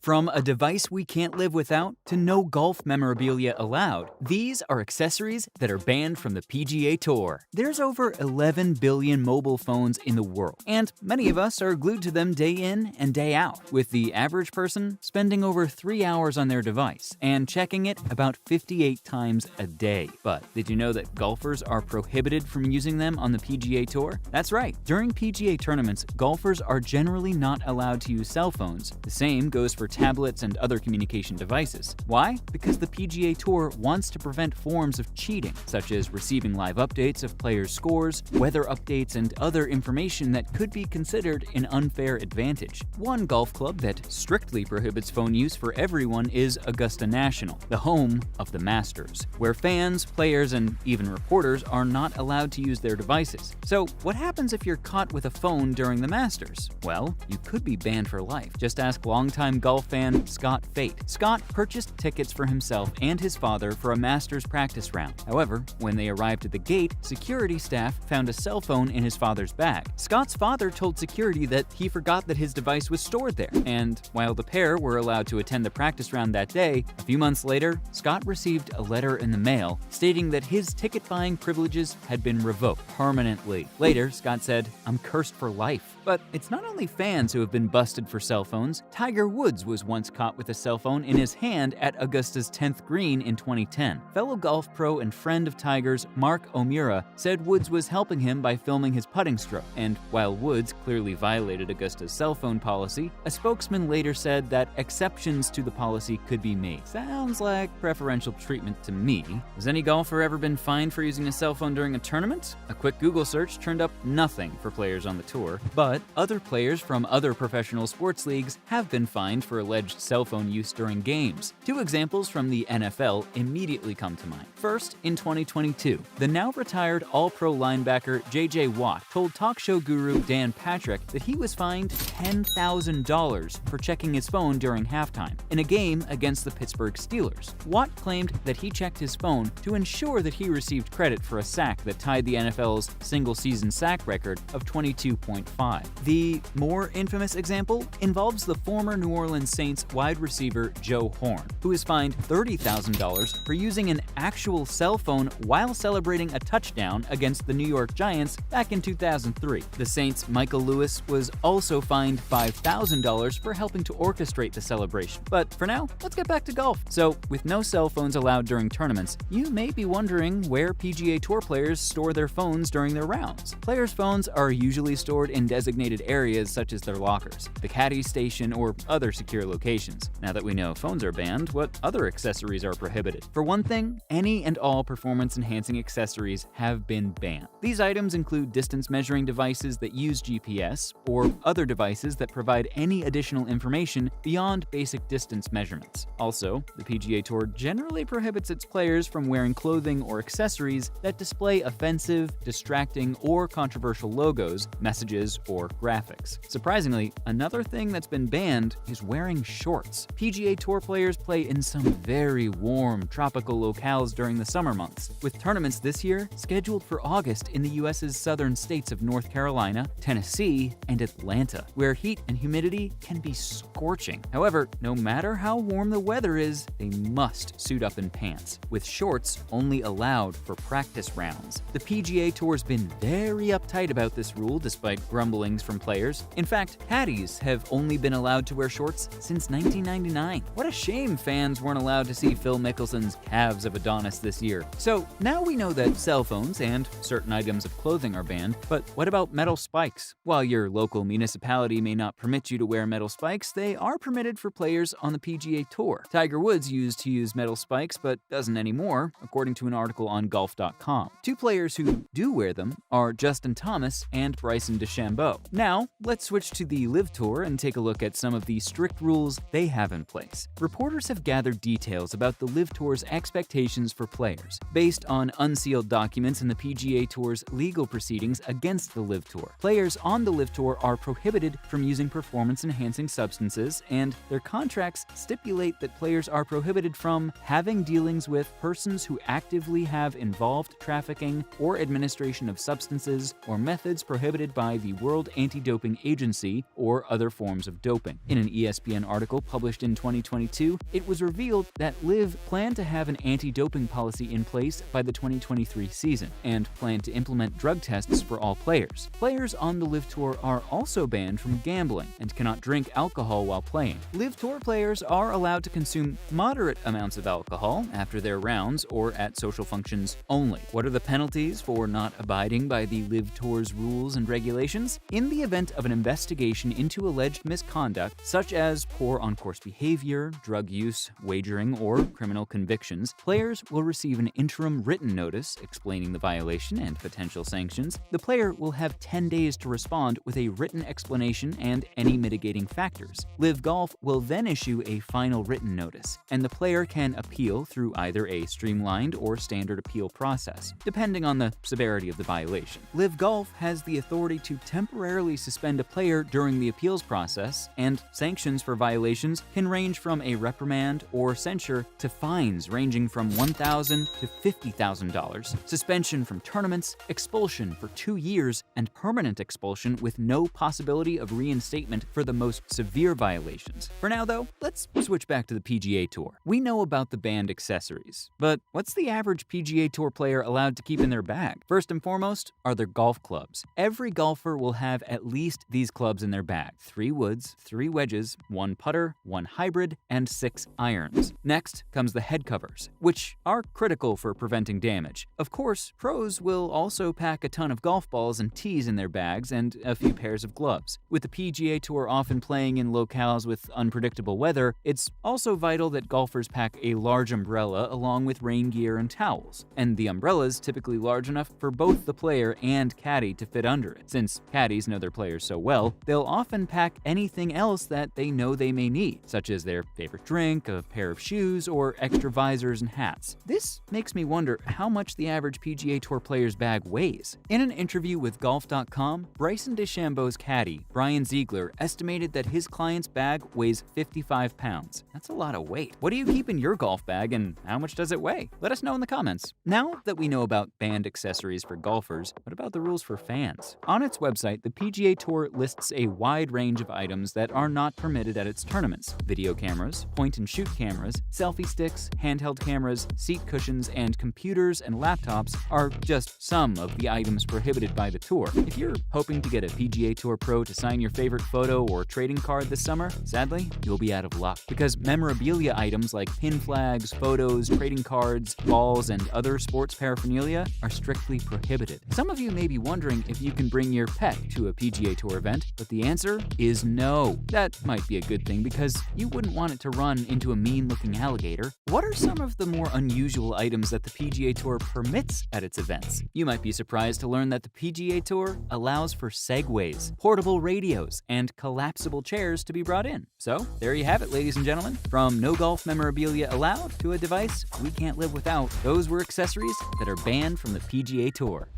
From a device we can't live without to no golf memorabilia allowed, these are accessories that are banned from the PGA Tour. There's over 11 billion mobile phones in the world, and many of us are glued to them day in and day out, with the average person spending over 3 hours on their device and checking it about 58 times a day. But did you know that golfers are prohibited from using them on the PGA Tour? That's right. During PGA tournaments, golfers are generally not allowed to use cell phones. The same goes for tablets and other communication devices. Why? Because the PGA Tour wants to prevent forms of cheating, such as receiving live updates of players' scores, weather updates, and other information that could be considered an unfair advantage. One golf club that strictly prohibits phone use for everyone is Augusta National, the home of the Masters, where fans, players, and even reporters are not allowed to use their devices. So, what happens if you're caught with a phone during the Masters? Well, you could be banned for life. Just ask longtime golf fan Scott Fate. Scott purchased tickets for himself and his father for a Masters practice round. However, when they arrived at the gate, security staff found a cell phone in his father's bag. Scott's father told security that he forgot that his device was stored there, and while the pair were allowed to attend the practice round that day, a few months later, Scott received a letter in the mail stating that his ticket-buying privileges had been revoked permanently. Later, Scott said, "I'm cursed for life." But it's not only fans who have been busted for cell phones. Tiger Woods was once caught with a cell phone in his hand at Augusta's 10th green in 2010. Fellow golf pro and friend of Tiger's, Mark O'Meara, said Woods was helping him by filming his putting stroke. And while Woods clearly violated Augusta's cell phone policy, a spokesman later said that exceptions to the policy could be made. Sounds like preferential treatment to me. Has any golfer ever been fined for using a cell phone during a tournament? A quick Google search turned up nothing for players on the tour, but other players from other professional sports leagues have been fined for alleged cell phone use during games. Two examples from the NFL immediately come to mind. First, in 2022, the now retired All-Pro linebacker J.J. Watt told talk show guru Dan Patrick that he was fined $10,000 for checking his phone during halftime in a game against the Pittsburgh Steelers. Watt claimed that he checked his phone to ensure that he received credit for a sack that tied the NFL's single-season sack record of 22.5. The more infamous example involves the former New Orleans Saints wide receiver Joe Horn, who is fined $30,000 for using an actual cell phone while celebrating a touchdown against the New York Giants back in 2003. The Saints' Michael Lewis was also fined $5,000 for helping to orchestrate the celebration. But for now, let's get back to golf. So, with no cell phones allowed during tournaments, you may be wondering where PGA Tour players store their phones during their rounds. Players' phones are usually stored in designated areas such as their lockers, the caddy station, or other secure locations. Now that we know phones are banned, what other accessories are prohibited? For one thing, any and all performance-enhancing accessories have been banned. These items include distance measuring devices that use GPS, or other devices that provide any additional information beyond basic distance measurements. Also, the PGA Tour generally prohibits its players from wearing clothing or accessories that display offensive, distracting, or controversial logos, messages, or graphics. Surprisingly, another thing that's been banned is wearing shorts. PGA Tour players play in some very warm, tropical locales during the summer months, with tournaments this year scheduled for August in the U.S.'s southern states of North Carolina, Tennessee, and Atlanta, where heat and humidity can be scorching. However, no matter how warm the weather is, they must suit up in pants, with shorts only allowed for practice rounds. The PGA Tour's been very uptight about this rule despite grumblings from players. In fact, caddies have only been allowed to wear shorts since 1999. What a shame fans weren't allowed to see Phil Mickelson's calves of Adonis this year. So now we know that cell phones and certain items of clothing are banned, but what about metal spikes? While your local municipality may not permit you to wear metal spikes, they are permitted for players on the PGA Tour. Tiger Woods used to use metal spikes, but doesn't anymore, according to an article on golf.com. Two players who do wear them are Justin Thomas and Bryson DeChambeau. Now, let's switch to the LIV Tour and take a look at some of the strict rules they have in place. Reporters have gathered details about the LIV Tour's expectations for players, based on unsealed documents in the PGA Tour's legal proceedings against the LIV Tour. Players on the LIV Tour are prohibited from using performance-enhancing substances, and their contracts stipulate that players are prohibited from having dealings with persons who actively have involved trafficking or administration of substances or methods prohibited by the World Anti-Doping Agency or other forms of doping. In an ESPN ESPN article published in 2022, it was revealed that LIV planned to have an anti-doping policy in place by the 2023 season and planned to implement drug tests for all players. Players on the LIV Tour are also banned from gambling and cannot drink alcohol while playing. LIV Tour players are allowed to consume moderate amounts of alcohol after their rounds or at social functions only. What are the penalties for not abiding by the LIV Tour's rules and regulations? In the event of an investigation into alleged misconduct, such as poor on-course behavior, drug use, wagering, or criminal convictions, players will receive an interim written notice explaining the violation and potential sanctions. The player will have 10 days to respond with a written explanation and any mitigating factors. LIV Golf will then issue a final written notice, and the player can appeal through either a streamlined or standard appeal process, depending on the severity of the violation. LIV Golf has the authority to temporarily suspend a player during the appeals process, and sanctions for violations can range from a reprimand or censure to fines ranging from $1,000 to $50,000, suspension from tournaments, expulsion for 2 years, and permanent expulsion with no possibility of reinstatement for the most severe violations. For now, though, let's switch back to the PGA Tour. We know about the banned accessories, but what's the average PGA Tour player allowed to keep in their bag? First and foremost are their golf clubs. Every golfer will have at least these clubs in their bag: 3 woods, 3 wedges, 1 putter, 1 hybrid, and 6 irons. Next comes the head covers, which are critical for preventing damage. Of course, pros will also pack a ton of golf balls and tees in their bags and a few pairs of gloves. With the PGA Tour often playing in locales with unpredictable weather, it's also vital that golfers pack a large umbrella along with rain gear and towels. And the umbrella's typically large enough for both the player and caddy to fit under it. Since caddies know their players so well, they'll often pack anything else that they know they may need, such as their favorite drink, a pair of shoes, or extra visors and hats. This makes me wonder how much the average PGA Tour player's bag weighs. In an interview with Golf.com, Bryson DeChambeau's caddy, Brian Ziegler, estimated that his client's bag weighs 55 pounds. That's a lot of weight. What do you keep in your golf bag, and how much does it weigh? Let us know in the comments. Now that we know about banned accessories for golfers, what about the rules for fans? On its website, the PGA Tour lists a wide range of items that are not permitted at its tournaments: video cameras, point-and-shoot cameras, selfie sticks, handheld cameras, seat cushions, and computers and laptops are just some of the items prohibited by the tour. If you're hoping to get a PGA Tour pro to sign your favorite photo or trading card this summer, sadly, you'll be out of luck, because memorabilia items like pin flags, photos, trading cards, balls, and other sports paraphernalia are strictly prohibited. Some of you may be wondering if you can bring your pet to a PGA Tour event, but the answer is no. That might be a good thing, because you wouldn't want it to run into a mean-looking alligator. What are some of the more unusual items that the PGA Tour permits at its events? You might be surprised to learn that the PGA Tour allows for segways, portable radios, and collapsible chairs to be brought in. So, there you have it, ladies and gentlemen. From no golf memorabilia allowed to a device we can't live without, those were accessories that are banned from the PGA Tour.